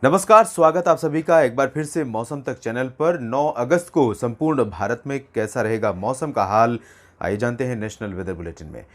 नमस्कार, स्वागत आप सभी का एक बार फिर से मौसम तक चैनल पर। 9 अगस्त को संपूर्ण भारत में कैसा रहेगा मौसम का हाल, आइए जानते हैं नेशनल वेदर बुलेटिन में।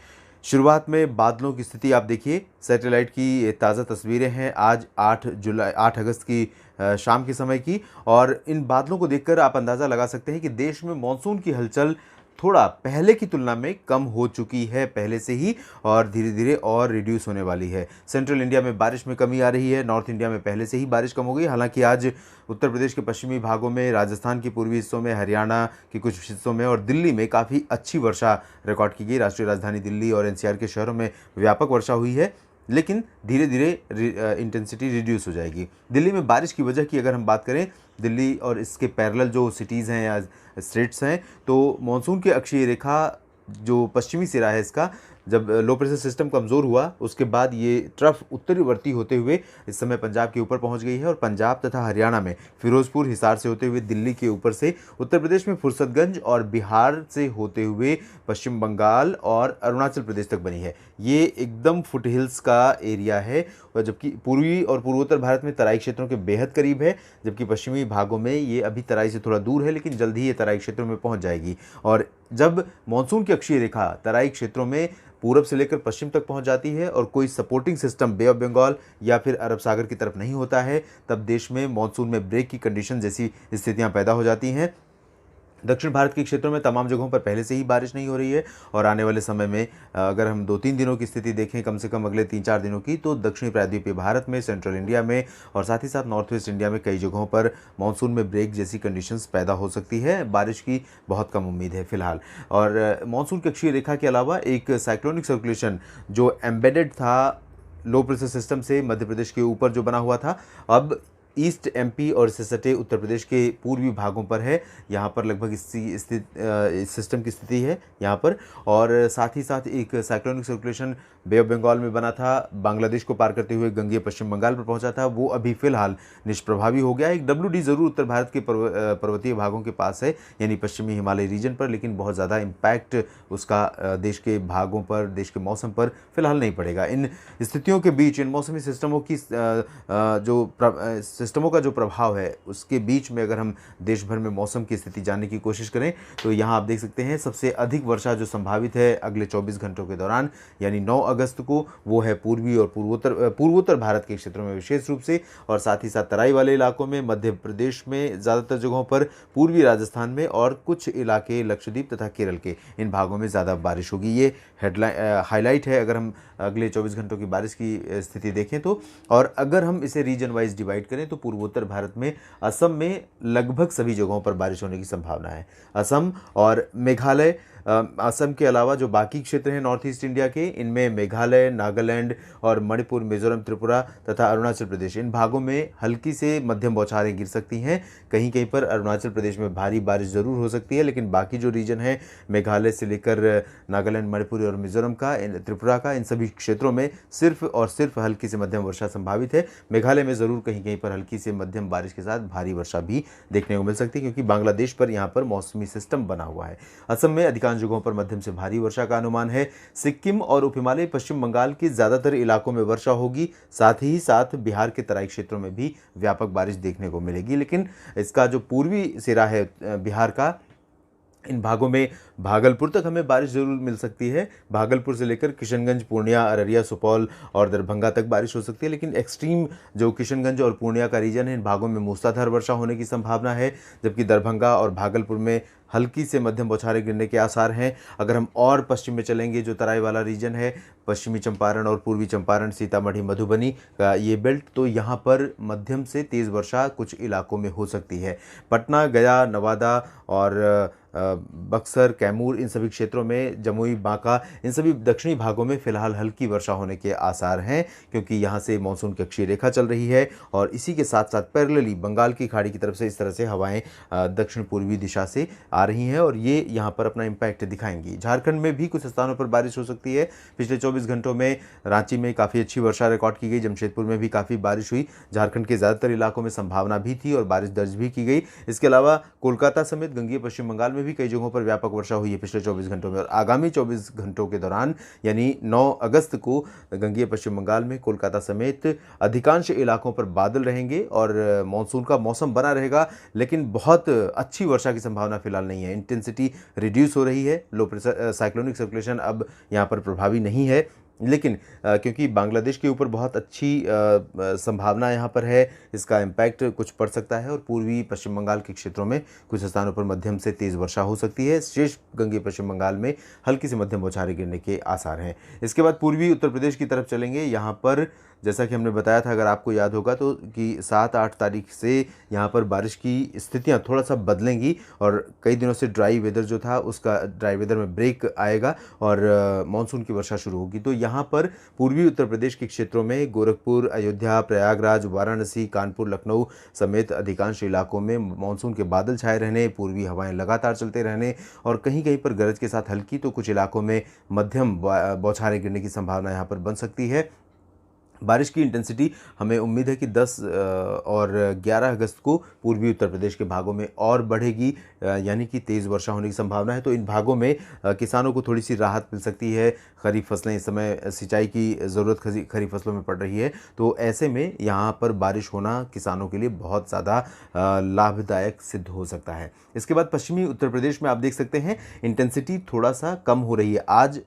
शुरुआत में बादलों की स्थिति आप देखिए, सैटेलाइट की ये ताज़ा तस्वीरें हैं आज 8 अगस्त की शाम के समय की। और इन बादलों को देखकर आप अंदाज़ा लगा सकते हैं कि देश में मानसून की हलचल थोड़ा पहले की तुलना में कम हो चुकी है पहले से ही, और धीरे धीरे और रिड्यूस होने वाली है। सेंट्रल इंडिया में बारिश में कमी आ रही है, नॉर्थ इंडिया में पहले से ही बारिश कम हो गई। हालांकि आज उत्तर प्रदेश के पश्चिमी भागों में, राजस्थान के पूर्वी हिस्सों में, हरियाणा के कुछ हिस्सों में और दिल्ली में काफ़ी अच्छी वर्षा रिकॉर्ड की गई। राष्ट्रीय राजधानी दिल्ली और एनसीआर के शहरों में व्यापक वर्षा हुई है, लेकिन धीरे धीरे इंटेंसिटी रिड्यूस हो जाएगी। दिल्ली में बारिश की वजह की अगर हम बात करें, दिल्ली और इसके पैरेलल जो सिटीज़ हैं या स्टेट्स हैं, तो मानसून की अक्षीय रेखा जो पश्चिमी सिरा है इसका, जब लो प्रेशर सिस्टम कमज़ोर हुआ उसके बाद ये ट्रफ उत्तरवर्ती होते हुए इस समय पंजाब के ऊपर पहुंच गई है। और पंजाब तथा हरियाणा में फिरोजपुर, हिसार से होते हुए दिल्ली के ऊपर से उत्तर प्रदेश में फुर्सतगंज और बिहार से होते हुए पश्चिम बंगाल और अरुणाचल प्रदेश तक बनी है। ये एकदम फुट हिल्स का एरिया है, और जबकि पूर्वी और पूर्वोत्तर भारत में तराई क्षेत्रों के बेहद करीब है, जबकि पश्चिमी भागों में ये अभी तराई से थोड़ा दूर है, लेकिन जल्द ही ये तराई क्षेत्रों में पहुंच जाएगी। और जब मानसून की अक्षीय रेखा तराई क्षेत्रों में पूरब से लेकर पश्चिम तक पहुंच जाती है और कोई supporting system bay of Bengal या फिर अरब सागर की तरफ नहीं होता है, तब देश में मानसून में ब्रेक की कंडीशन जैसी स्थितियां पैदा हो जाती हैं। दक्षिण भारत के क्षेत्रों में तमाम जगहों पर पहले से ही बारिश नहीं हो रही है, और आने वाले समय में अगर हम 2-3 दिनों की स्थिति देखें, कम से कम अगले 3-4 दिनों की, तो दक्षिणी प्रायद्वीपीय भारत में, सेंट्रल इंडिया में और साथ ही साथ नॉर्थ वेस्ट इंडिया में कई जगहों पर मानसून में ब्रेक जैसी कंडीशंस पैदा हो सकती है। बारिश की बहुत कम उम्मीद है फिलहाल। और मानसून की अक्षीय रेखा के अलावा एक साइक्लोनिक सर्कुलेशन जो एम्बेडेड था लो प्रेशर सिस्टम से मध्य प्रदेश के ऊपर जो बना हुआ था, अब ईस्ट एमपी और इससे सटे उत्तर प्रदेश के पूर्वी भागों पर है। यहाँ पर लगभग इस सिस्टम की स्थिति है यहाँ पर। और साथ ही साथ एक cyclonic circulation bay of Bengal में बना था, बांग्लादेश को पार करते हुए गंगेय पश्चिम बंगाल पर पहुंचा था, वो अभी फिलहाल निष्प्रभावी हो गया। एक WD ज़रूर उत्तर भारत के पर्वतीय भागों के पास है, यानी पश्चिमी हिमालय रीजन पर, लेकिन बहुत ज़्यादा इम्पैक्ट उसका देश के भागों पर, देश के मौसम पर फिलहाल नहीं पड़ेगा। इन स्थितियों के बीच, इन मौसमी सिस्टमों की सिस्टमों का जो प्रभाव है उसके बीच में अगर हम देश भर में मौसम की स्थिति जानने की कोशिश करें, तो यहाँ आप देख सकते हैं सबसे अधिक वर्षा जो संभावित है अगले 24 घंटों के दौरान, यानी 9 अगस्त को, वो है पूर्वी और पूर्वोत्तर भारत के क्षेत्रों में विशेष रूप से, और साथ ही साथ तराई वाले इलाकों में, मध्य प्रदेश में ज़्यादातर जगहों पर, पूर्वी राजस्थान में और कुछ इलाके लक्षद्वीप तथा केरल के इन भागों में ज़्यादा बारिश होगी। ये हाईलाइट है अगर हम अगले 24 घंटों की बारिश की स्थिति देखें तो। और अगर हम इसे रीजन वाइज डिवाइड करें तो पूर्वोत्तर भारत में असम में लगभग सभी जगहों पर बारिश होने की संभावना है। असम और मेघालय, असम के अलावा जो बाकी क्षेत्र हैं नॉर्थ ईस्ट इंडिया के, इनमें मेघालय, नागालैंड और मणिपुर, मिजोरम, त्रिपुरा तथा अरुणाचल प्रदेश, इन भागों में हल्की से मध्यम बौछारें गिर सकती हैं। कहीं कहीं पर अरुणाचल प्रदेश में भारी बारिश ज़रूर हो सकती है, लेकिन बाकी जो रीजन है मेघालय से लेकर नागालैंड, मणिपुर और मिजोरम का, त्रिपुरा का, इन सभी क्षेत्रों में सिर्फ और सिर्फ हल्की से मध्यम वर्षा संभावित है। मेघालय में ज़रूर कहीं कहीं पर हल्की से मध्यम बारिश के साथ भारी वर्षा भी देखने को मिल सकती है, क्योंकि बांग्लादेश पर यहाँ पर मौसमी सिस्टम बना हुआ है। असम में अधिकांश जगहों पर मध्यम से भारी वर्षा का अनुमान है। सिक्किम और उप हिमालय पश्चिम बंगाल के ज़्यादातर इलाकों में वर्षा होगी, साथ ही साथ बिहार के तराई क्षेत्रों में भी व्यापक बारिश देखने को मिलेगी। लेकिन इसका जो पूर्वी सिरा है बिहार का, इन भागों में भागलपुर तक हमें बारिश ज़रूर मिल सकती है। भागलपुर से लेकर किशनगंज, पूर्णिया, अररिया, सुपौल और दरभंगा तक बारिश हो सकती है, लेकिन एक्सट्रीम जो किशनगंज और पूर्णिया का रीजन है, इन भागों में मूसलाधार वर्षा होने की संभावना है, जबकि दरभंगा और भागलपुर में हल्की से मध्यम बौछारें गिरने के आसार हैं। अगर हम और पश्चिम में चलेंगे, जो तराई वाला रीजन है, पश्चिमी चंपारण और पूर्वी चंपारण, सीतामढ़ी, मधुबनी का ये बेल्ट, तो यहाँ पर मध्यम से तेज़ वर्षा कुछ इलाकों में हो सकती है। पटना, गया, नवादा और बक्सर, कैमूर, इन सभी क्षेत्रों में, जमुई, बांका, इन सभी दक्षिणी भागों में फिलहाल हल्की वर्षा होने के आसार हैं, क्योंकि यहाँ से मानसून की अक्षीय रेखा चल रही है। और इसी के साथ साथ पैरेलली बंगाल की खाड़ी की तरफ से इस तरह से हवाएं दक्षिण पूर्वी दिशा से आ रही हैं और ये यहाँ पर अपना इम्पैक्ट दिखाएंगी। झारखंड में भी कुछ स्थानों पर बारिश हो सकती है। पिछले 24 घंटों में रांची में काफ़ी अच्छी वर्षा रिकॉर्ड की गई, जमशेदपुर में भी काफ़ी बारिश हुई, झारखंड के ज़्यादातर इलाकों में संभावना भी थी और बारिश दर्ज भी की गई। इसके अलावा कोलकाता समेत गंगीय पश्चिम बंगाल में भी कई जगहों पर व्यापक वर्षा हुई है पिछले 24 घंटों में। और आगामी 24 घंटों के दौरान यानी 9 अगस्त को गंगीय पश्चिम बंगाल में कोलकाता समेत अधिकांश इलाकों पर बादल रहेंगे और मानसून का मौसम बना रहेगा, लेकिन बहुत अच्छी वर्षा की संभावना फिलहाल नहीं है। इंटेंसिटी रिड्यूस हो रही है, लो प्रेशर साइक्लोनिक सर्कुलेशन अब यहाँ पर प्रभावी नहीं है, लेकिन क्योंकि बांग्लादेश के ऊपर बहुत अच्छी संभावना यहाँ पर है, इसका इम्पैक्ट कुछ पड़ सकता है और पूर्वी पश्चिम बंगाल के क्षेत्रों में कुछ स्थानों पर मध्यम से तेज़ वर्षा हो सकती है। शेष गंगीय पश्चिम बंगाल में हल्की से मध्यम बौछारें गिरने के आसार हैं। इसके बाद पूर्वी उत्तर प्रदेश की तरफ चलेंगे। यहाँ पर जैसा कि हमने बताया था, अगर आपको याद होगा तो, कि 7-8 तारीख से यहाँ पर बारिश की स्थितियाँ थोड़ा सा बदलेंगी और कई दिनों से ड्राई वेदर जो था उसका ड्राई वेदर में ब्रेक आएगा और मानसून की वर्षा शुरू होगी। तो यहाँ पर पूर्वी उत्तर प्रदेश के क्षेत्रों में गोरखपुर, अयोध्या, प्रयागराज, वाराणसी, कानपुर, लखनऊ समेत अधिकांश इलाकों में मानसून के बादल छाए रहने, पूर्वी हवाएं लगातार चलते रहने और कहीं कहीं पर गरज के साथ हल्की तो कुछ इलाकों में मध्यम बौछारें गिरने की संभावना यहाँ पर बन सकती है। बारिश की इंटेंसिटी हमें उम्मीद है कि 10 और 11 अगस्त को पूर्वी उत्तर प्रदेश के भागों में और बढ़ेगी, यानी कि तेज़ वर्षा होने की संभावना है। तो इन भागों में किसानों को थोड़ी सी राहत मिल सकती है। खरीफ फसलें इस समय सिंचाई की ज़रूरत खरीफ फसलों में पड़ रही है, तो ऐसे में यहाँ पर बारिश होना किसानों के लिए बहुत ज़्यादा लाभदायक सिद्ध हो सकता है। इसके बाद पश्चिमी उत्तर प्रदेश में आप देख सकते हैं इंटेंसिटी थोड़ा सा कम हो रही है। आज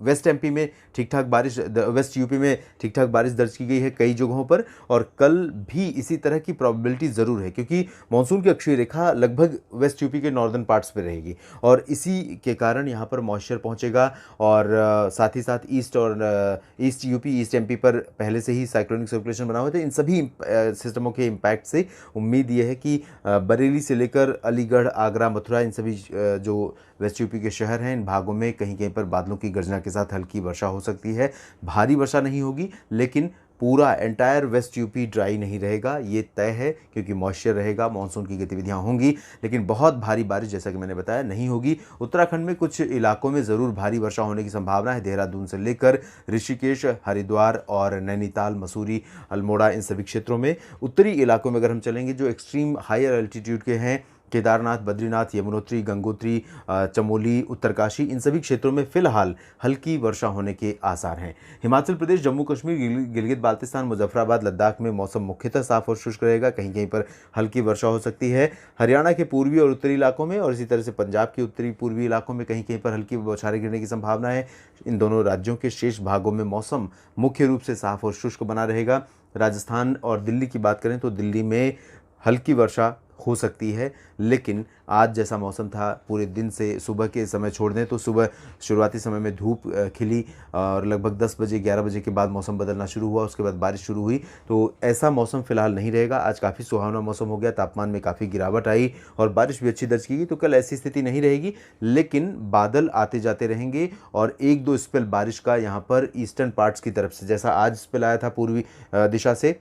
वेस्ट एमपी में ठीक ठाक बारिश, वेस्ट यूपी में ठीक ठाक बारिश दर्ज की गई है कई जगहों पर और कल भी इसी तरह की प्रोबेबिलिटी ज़रूर है, क्योंकि मानसून की अक्षीय रेखा लगभग वेस्ट यूपी के नॉर्दर्न पार्ट्स पे रहेगी और इसी के कारण यहाँ पर मॉइस्चर पहुँचेगा और साथ ही साथ ईस्ट और ईस्ट यूपी, ईस्ट एमपी पर पहले से ही साइक्लोनिक सर्कुलेशन बना हुआ था। इन सभी सिस्टमों के इम्पैक्ट से उम्मीद ये है कि बरेली से लेकर अलीगढ़, आगरा, मथुरा, इन सभी जो वेस्ट यूपी के शहर हैं, इन भागों में कहीं कहीं पर बादलों की गर्जना के साथ हल्की वर्षा हो सकती है। भारी वर्षा नहीं होगी, लेकिन पूरा एंटायर वेस्ट यूपी ड्राई नहीं रहेगा, ये तय है, क्योंकि मॉइस्चर रहेगा, मानसून की गतिविधियां होंगी, लेकिन बहुत भारी बारिश जैसा कि मैंने बताया नहीं होगी। उत्तराखंड में कुछ इलाकों में ज़रूर भारी वर्षा होने की संभावना है। देहरादून से लेकर ऋषिकेश, हरिद्वार और नैनीताल, मसूरी, अल्मोड़ा, इन सभी क्षेत्रों में। उत्तरी इलाकों में अगर हम चलेंगे जो एक्सट्रीम हायर एल्टीट्यूड के हैं, केदारनाथ, बद्रीनाथ, यमुनोत्री, गंगोत्री, चमोली, उत्तरकाशी, इन सभी क्षेत्रों में फिलहाल हल्की वर्षा होने के आसार हैं। हिमाचल प्रदेश, जम्मू कश्मीर, गिलगित बाल्तिस्तान, मुजफ्फराबाद, लद्दाख में मौसम मुख्यतः साफ और शुष्क रहेगा, कहीं कहीं पर हल्की वर्षा हो सकती है। हरियाणा के पूर्वी और उत्तरी इलाकों में और इसी तरह से पंजाब के उत्तरी पूर्वी इलाकों में कहीं कहीं पर हल्की बौछारें गिरने की संभावना है। इन दोनों राज्यों के शेष भागों में मौसम मुख्य रूप से साफ और शुष्क बना रहेगा। राजस्थान और दिल्ली की बात करें तो दिल्ली में हल्की वर्षा हो सकती है, लेकिन आज जैसा मौसम था पूरे दिन से, सुबह के समय छोड़ दें तो सुबह शुरुआती समय में धूप खिली और लगभग 10 बजे 11 बजे के बाद मौसम बदलना शुरू हुआ, उसके बाद बारिश शुरू हुई। तो ऐसा मौसम फिलहाल नहीं रहेगा। आज काफ़ी सुहावना मौसम हो गया, तापमान में काफ़ी गिरावट आई और बारिश भी अच्छी दर्ज की गई। तो कल ऐसी स्थिति नहीं रहेगी, लेकिन बादल आते जाते रहेंगे और 1-2 स्पेल बारिश का यहाँ पर ईस्टर्न पार्ट्स की तरफ से, जैसा आज स्पेल आया था पूर्वी दिशा से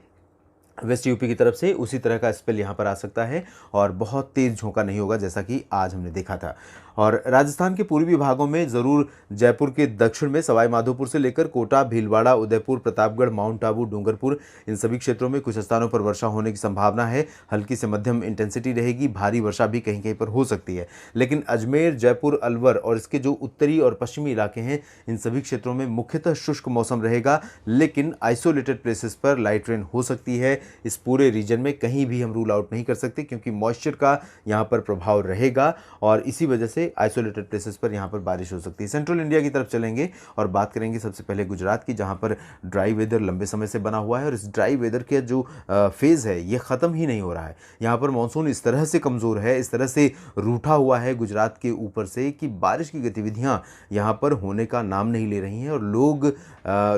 वेस्ट यूपी की तरफ से, उसी तरह का स्पेल यहाँ पर आ सकता है और बहुत तेज़ झोंका नहीं होगा जैसा कि आज हमने देखा था। और राजस्थान के पूर्वी भागों में ज़रूर जयपुर के दक्षिण में सवाई माधोपुर से लेकर कोटा, भीलवाड़ा, उदयपुर, प्रतापगढ़, माउंट आबू, डूंगरपुर, इन सभी क्षेत्रों में कुछ स्थानों पर वर्षा होने की संभावना है। हल्की से मध्यम इंटेंसिटी रहेगी, भारी वर्षा भी कहीं कहीं पर हो सकती है। लेकिन अजमेर, जयपुर, अलवर और इसके जो उत्तरी और पश्चिमी इलाके हैं, इन सभी क्षेत्रों में मुख्यतः शुष्क मौसम रहेगा, लेकिन आइसोलेटेड प्लेसेस पर लाइट रेन हो सकती है। इस पूरे रीजन में कहीं भी हम रूल आउट नहीं कर सकते, क्योंकि मॉइस्चर का यहाँ पर प्रभाव रहेगा और इसी वजह से आइसोलेटेड प्लेसेस पर यहाँ पर बारिश हो सकती है। सेंट्रल इंडिया की तरफ चलेंगे और बात करेंगे सबसे पहले गुजरात की, जहाँ पर ड्राई वेदर लंबे समय से बना हुआ है और इस ड्राई वेदर के जो फेज़ है ये ख़त्म ही नहीं हो रहा है। यहाँ पर मानसून इस तरह से कमज़ोर है, इस तरह से रूठा हुआ है गुजरात के ऊपर से, कि बारिश की गतिविधियाँ यहाँ पर होने का नाम नहीं ले रही हैं और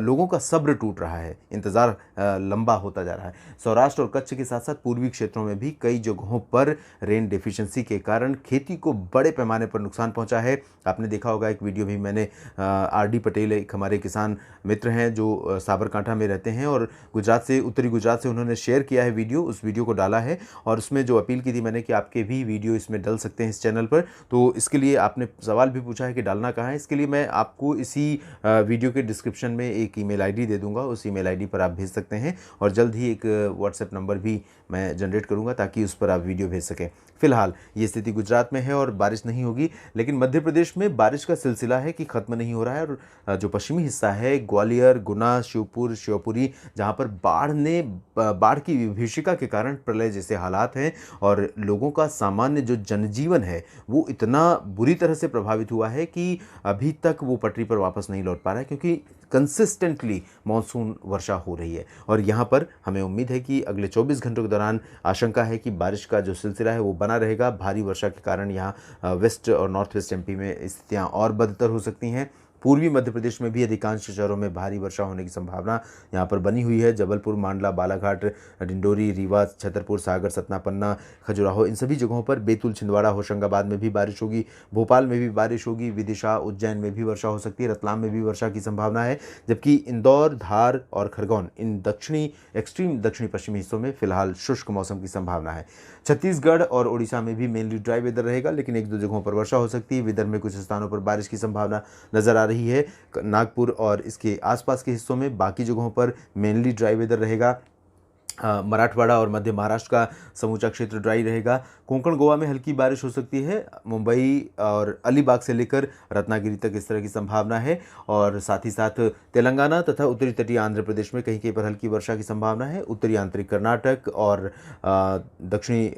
लोगों का सब्र टूट रहा है, इंतज़ार लंबा होता जा रहा है। सौराष्ट्र और कच्छ के साथ साथ पूर्वी क्षेत्रों में भी कई जगहों पर रेन डेफिशिएंसी के कारण खेती को बड़े पैमाने पर नुकसान पहुंचा है। आपने देखा होगा, एक वीडियो भी मैंने आरडी पटेल एक हमारे किसान मित्र हैं जो साबरकांठा में रहते हैं और गुजरात से, उत्तरी गुजरात से उन्होंने शेयर किया है वीडियो, उस वीडियो को डाला है और उसमें जो अपील की थी मैंने कि आपके भी वीडियो इसमें डल सकते हैं इस चैनल पर। तो इसके लिए आपने सवाल भी पूछा है कि डालना कहाँ है, इसके लिए मैं आपको इसी वीडियो के डिस्क्रिप्शन में एक ईमेल आईडी दे दूंगा, उस ईमेल आईडी पर आप भेज सकते हैं और जल्द ही एक व्हाट्सएप नंबर भी मैं जनरेट करूंगा ताकि उस पर आप वीडियो भेज सकें। फिलहाल ये स्थिति गुजरात में है और बारिश नहीं होगी, लेकिन मध्य प्रदेश में बारिश का सिलसिला है कि खत्म नहीं हो रहा है और जो पश्चिमी हिस्सा है ग्वालियर, गुना, शिवपुर, शिवपुरी, जहां पर बाढ़ की विभीषिका के कारण प्रलय जैसे हालात हैं और लोगों का सामान्य जो जनजीवन है वो इतना बुरी तरह से प्रभावित हुआ है कि अभी तक वो पटरी पर वापस नहीं लौट पा रहा है, क्योंकि कंसिस्टेंटली मानसून वर्षा हो रही है। और यहाँ पर हमें उम्मीद है कि अगले 24 घंटों के दौरान आशंका है कि बारिश का जो सिलसिला है वो बना रहेगा। भारी वर्षा के कारण यहाँ वेस्ट और नॉर्थ वेस्ट एमपी में स्थितियाँ और बदतर हो सकती हैं। पूर्वी मध्य प्रदेश में भी अधिकांश शहरों में भारी वर्षा होने की संभावना यहाँ पर बनी हुई है। जबलपुर, मांडला, बालाघाट, डिंडोरी, रीवा, छतरपुर, सागर, सतना, पन्ना, खजुराहो, इन सभी जगहों पर, बैतूल, छिंदवाड़ा, होशंगाबाद में भी बारिश होगी। भोपाल में भी बारिश होगी। विदिशा, उज्जैन में भी वर्षा हो सकती है। रतलाम में भी वर्षा की संभावना है, जबकि इंदौर, धार और खरगोन, इन एक्सट्रीम दक्षिणी पश्चिमी हिस्सों में फिलहाल शुष्क मौसम की संभावना है। छत्तीसगढ़ और ओडिशा में भी मेनली ड्राई वेदर रहेगा, लेकिन एक दो जगहों पर वर्षा हो सकती है। विदर्भ में कुछ स्थानों पर बारिश की संभावना नजर आ रही है। नागपुर और इसके आसपास के हिस्सों में, बाकी जगहों पर मेनली ड्राई वेदर रहेगा। मराठवाड़ा और मध्य महाराष्ट्र का समूचा क्षेत्र ड्राई रहेगा। कोंकण, गोवा में हल्की बारिश हो सकती है। मुंबई और अलीबाग से लेकर रत्नागिरी तक इस तरह की संभावना है और साथ ही साथ तेलंगाना तथा उत्तरी तटीय आंध्र प्रदेश में कहीं कहीं पर हल्की वर्षा की संभावना है। उत्तरी आंतरिक कर्नाटक और दक्षिणी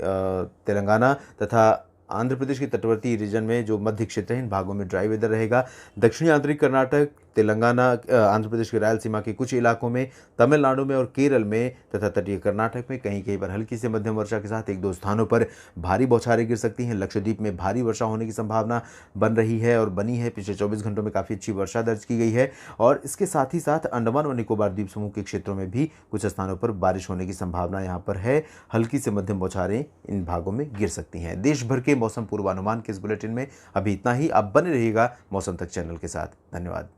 तेलंगाना तथा आंध्र प्रदेश के तटवर्ती रीजन में जो मध्य क्षेत्र है, इन भागों में ड्राई वेदर रहेगा। दक्षिणी आंतरिक कर्नाटक, तेलंगाना, आंध्र प्रदेश के रायलसीमा के कुछ इलाकों में, तमिलनाडु में और केरल में तथा तटीय कर्नाटक में कहीं कहीं पर हल्की से मध्यम वर्षा के साथ एक दो स्थानों पर भारी बौछारें गिर सकती हैं। लक्षद्वीप में भारी वर्षा होने की संभावना बन रही है और बनी है। पिछले 24 घंटों में काफ़ी अच्छी वर्षा दर्ज की गई है और इसके साथ ही साथ अंडमान और निकोबार द्वीप समूह के क्षेत्रों में भी कुछ स्थानों पर बारिश होने की संभावना यहाँ पर है। हल्की से मध्यम बौछारें इन भागों में गिर सकती हैं। देश भर के मौसम पूर्वानुमान के इस बुलेटिन में अभी इतना ही। आप बने रहिएगा मौसम तक चैनल के साथ। धन्यवाद।